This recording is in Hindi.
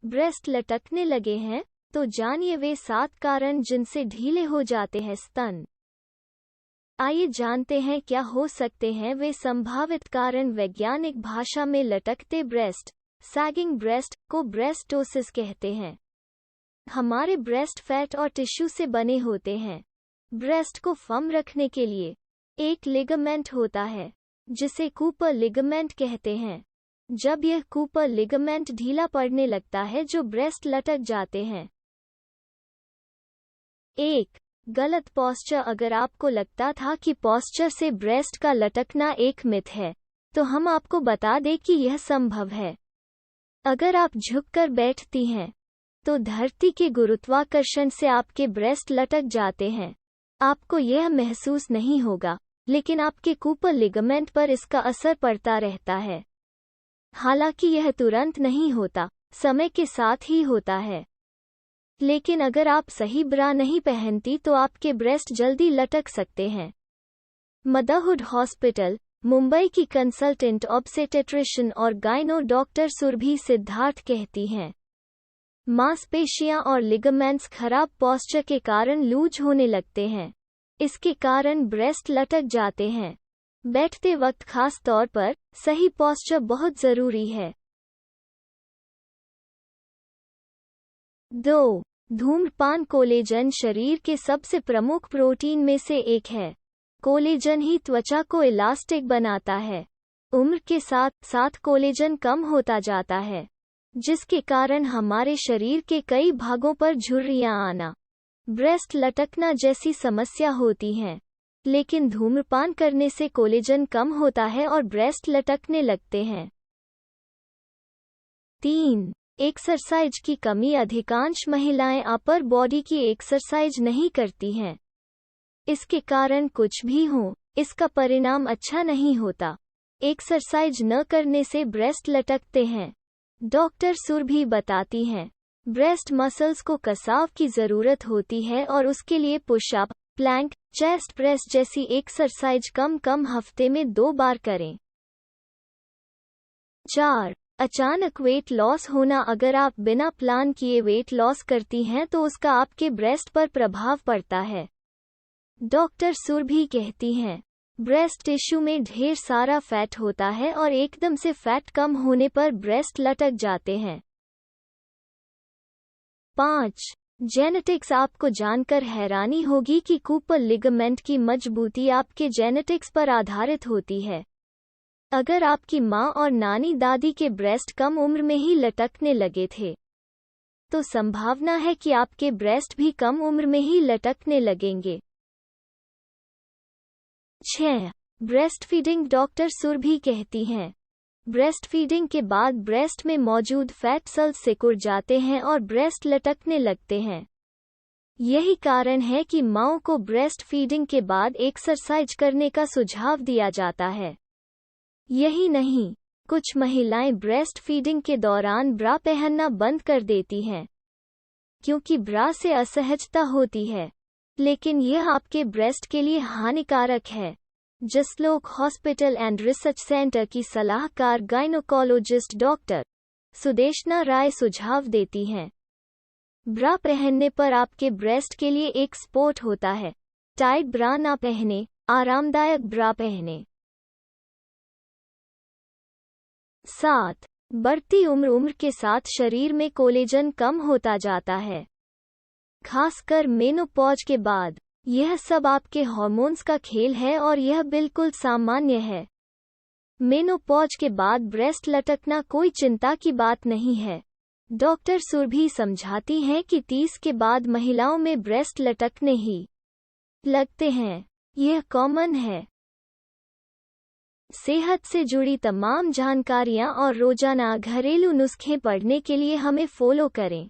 ब्रेस्ट लटकने लगे हैं, तो जानिए वे 7 कारण जिनसे ढीले हो जाते हैं स्तन। आइए जानते हैं क्या हो सकते हैं वे संभावित कारण। वैज्ञानिक भाषा में लटकते ब्रेस्ट, सैगिंग ब्रेस्ट, को ब्रेस्टोसिस कहते हैं। हमारे ब्रेस्ट फैट और टिश्यू से बने होते हैं। ब्रेस्ट को फर्म रखने के लिए एक लिगामेंट होता है जिसे कूपर लिगामेंट कहते हैं। जब यह कूपर लिगामेंट ढीला पड़ने लगता है जो ब्रेस्ट लटक जाते हैं। 1. गलत पोस्चर। अगर आपको लगता था कि पोस्चर से ब्रेस्ट का लटकना एक मिथ है, तो हम आपको बता दें कि यह संभव है। अगर आप झुककर बैठती हैं, तो धरती के गुरुत्वाकर्षण से आपके ब्रेस्ट लटक जाते हैं। आपको यह महसूस नहीं होगा, लेकिन आपके कूपर लिगामेंट पर इसका असर पड़ता रहता है। हालांकि यह तुरंत नहीं होता, समय के साथ ही होता है। लेकिन अगर आप सही ब्रा नहीं पहनती तो आपके ब्रेस्ट जल्दी लटक सकते हैं। मदरहुड हॉस्पिटल, मुंबई की कंसल्टेंट ऑब्स्टेट्रिशियन और गायनो डॉक्टर सुरभि सिद्धार्थ कहती हैं, मांसपेशियां और लिगामेंट्स खराब पोस्चर के कारण लूज होने लगते हैं। इसके कारण ब्रेस्ट लटक जाते हैं। बैठते वक्त खास तौर पर सही पोस्चर बहुत जरूरी है। 2. धूम्रपान। कोलेजन शरीर के सबसे प्रमुख प्रोटीन में से एक है। कोलेजन ही त्वचा को इलास्टिक बनाता है। उम्र के साथ साथ कोलेजन कम होता जाता है, जिसके कारण हमारे शरीर के कई भागों पर झुर्रियां आना, ब्रेस्ट लटकना जैसी समस्या होती हैं। लेकिन धूम्रपान करने से कोलेजन कम होता है और ब्रेस्ट लटकने लगते हैं। 3. एक्सरसाइज की कमी। अधिकांश महिलाएं अपर बॉडी की एक्सरसाइज नहीं करती हैं। इसके कारण कुछ भी हो, इसका परिणाम अच्छा नहीं होता। एक्सरसाइज न करने से ब्रेस्ट लटकते हैं। डॉक्टर सुरभि बताती हैं, ब्रेस्ट मसल्स को कसाव की जरूरत होती है और उसके लिए पुशअप, प्लैंक, चेस्ट प्रेस जैसी एक्सरसाइज कम हफ्ते में 2 बार करें। 4. अचानक वेट लॉस होना। अगर आप बिना प्लान किए वेट लॉस करती हैं तो उसका आपके ब्रेस्ट पर प्रभाव पड़ता है। डॉक्टर सुरभि कहती हैं, ब्रेस्ट टिश्यू में ढेर सारा फैट होता है और एकदम से फैट कम होने पर ब्रेस्ट लटक जाते हैं। 5. जेनेटिक्स। आपको जानकर हैरानी होगी कि कूपर लिगामेंट की मजबूती आपके जेनेटिक्स पर आधारित होती है। अगर आपकी माँ और नानी दादी के ब्रेस्ट कम उम्र में ही लटकने लगे थे, तो संभावना है कि आपके ब्रेस्ट भी कम उम्र में ही लटकने लगेंगे। 6. Breast feeding. डॉक्टर सुरभि कहती हैं, ब्रेस्ट फीडिंग के बाद ब्रेस्ट में मौजूद फैट सेल्स सिकुड़ जाते हैं और ब्रेस्ट लटकने लगते हैं। यही कारण है कि माँओं को ब्रेस्ट फीडिंग के बाद एक्सरसाइज करने का सुझाव दिया जाता है। यही नहीं, कुछ महिलाएं ब्रेस्ट फीडिंग के दौरान ब्रा पहनना बंद कर देती हैं, क्योंकि ब्रा से असहजता होती है। लेकिन यह आपके ब्रेस्ट के लिए हानिकारक है। Jaslok hospital and research centre की सलाहकार गायनोकोलॉजिस्ट डॉक्टर सुदेशना राय सुझाव देती हैं, ब्रा पहनने पर आपके ब्रेस्ट के लिए एक सपोर्ट होता है। टाइट ब्रा ना पहने, आरामदायक ब्रा पहने। 7. बढ़ती उम्र के साथ शरीर में कोलेजन कम होता जाता है, खासकर मेनोपॉज के बाद। यह सब आपके हार्मोन्स का खेल है और यह बिल्कुल सामान्य है। मेनोपॉज के बाद ब्रेस्ट लटकना कोई चिंता की बात नहीं है। डॉक्टर सुरभि समझाती हैं कि 30 के बाद महिलाओं में ब्रेस्ट लटकने ही लगते हैं। यह कॉमन है। सेहत से जुड़ी तमाम जानकारियां और रोजाना घरेलू नुस्खे पढ़ने के लिए हमें फॉलो करें।